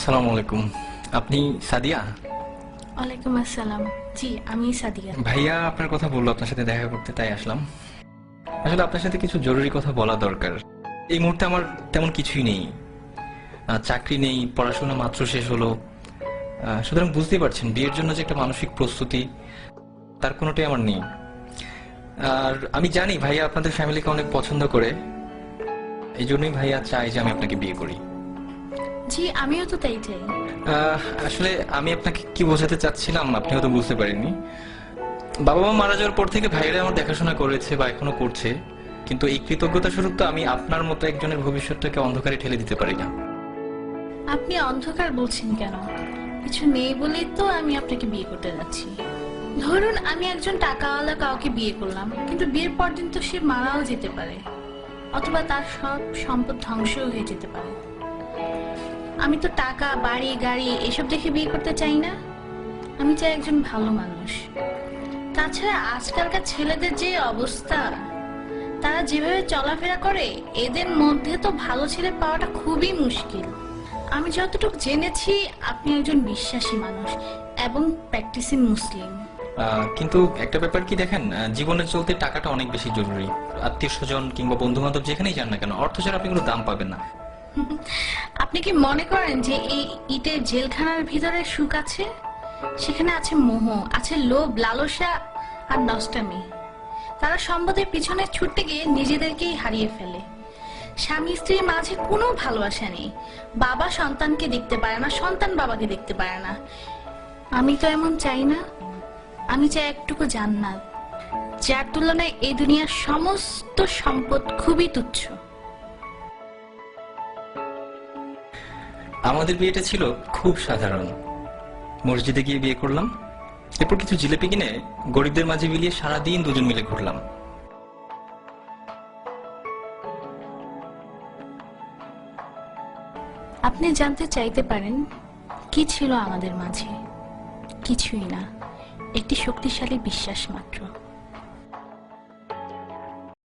আসসালামু আলাইকুম। আপনি সাদিয়া? ওয়ালাইকুম আসসালাম। জি, আমি সাদিয়া। ভাইয়া আপনার কথা বললো আপনার সাথে দেখা করতে, তাই আসলাম। আসলে আপনার সাথে কিছু জরুরি কথা বলা দরকার। এই মুহূর্তে আমার তেমন কিছুই নেই, চাকরি নেই, পড়াশোনা মাত্র শেষ হলো। সুতরাং বুঝতেই পারছেন বিয়ের জন্য যে একটা মানসিক প্রস্তুতি, তার কোনোটাই আমার নেই। আর আমি জানি ভাইয়া আপনাদের ফ্যামিলিকে অনেক পছন্দ করে, এই জন্যই ভাইয়া চাই যে আমি আপনাকে বিয়ে করি। জি, আমিও তো তাই চাই। আসলে আমি আপনাকে কি বোঝাতে চাচ্ছিলাম আপনি হয়তো বুঝতে পারেননি। বাবা মা মারা যাওয়ার পর থেকে ভাইয়েরা আমার দেখাশোনা করেছে বা এখনো করছে, কিন্তু এই কৃতজ্ঞতা স্বরূপ তো আমি আপনার মতো একজনের ভবিষ্যৎটাকে অন্ধকারে ঠেলে দিতে পারি না। আপনি অন্ধকার বলছেন কেন? কিছু নেই বলেই তো আমি আপনাকে বিয়ে করতে যাচ্ছি। ধরুন আমি একজন টাকাওয়ালা কাউকে বিয়ে করলাম, কিন্তু বিয়ের পর দিন তো সে মারাও যেতে পারে, অথবা তার সব সম্পদ ধ্বংসও হয়ে যেতে পারে। আমি তো টাকা, বাড়ি, গাড়ি এসব দেখে বিয়ে করতে চাই না। আমি চাই একজন ভালো মানুষ। তাছাড়া আজকালকার ছেলেদের যে অবস্থা, তারা যেভাবে চলাফেরা করে, এদের মধ্যে তো ভালো ছেলে পাওয়াটা খুবই মুশকিল। আমি যতটুকু জেনেছি আপনি একজন বিশ্বাসী মানুষ এবং প্র্যাকটিসিং মুসলিম। কিন্তু একটা ব্যাপার কি দেখেন, জীবনে চলতে টাকাটা অনেক বেশি জরুরি। আত্মীয় স্বজন কিংবা বন্ধু বান্ধব যেখানেই যান না কেন, অর্থ ছাড়া আপনি কোনো দাম পাবেন না। আপনি কি মনে করেন যে এই ইটের জেলখানার ভিতরে সুখ আছে? সেখানে আছে মোহ, আছে লোভ, লালসা আর নষ্টামি। তারা সম্পদের পিছনে ছুটতে গিয়ে নিজেদেরকেই হারিয়ে ফেলে। স্বামী স্ত্রীর মাঝে কোনো ভালোবাসা নেই। বাবা সন্তানকে দেখতে পারে না, সন্তান বাবাকে দেখতে পারে না। আমি তো এমন চাই না। আমি চাই একটুকু জান্নাত, যার তুলনায় এই দুনিয়ার সমস্ত সম্পদ খুবই তুচ্ছ। আমাদের বিয়েটা ছিল খুব সাধারণ। মসজিদে গিয়ে বিয়ে করলাম, এরপর কিছু জিলিপি কিনে গরিবদের মাঝে বিলিয়ে সারাদিন দুজন মিলে ঘুরলাম। আপনি জানতে চাইতে পারেন কি ছিল আমাদের মাঝে? কিছুই না, একটি শক্তিশালী বিশ্বাস মাত্র।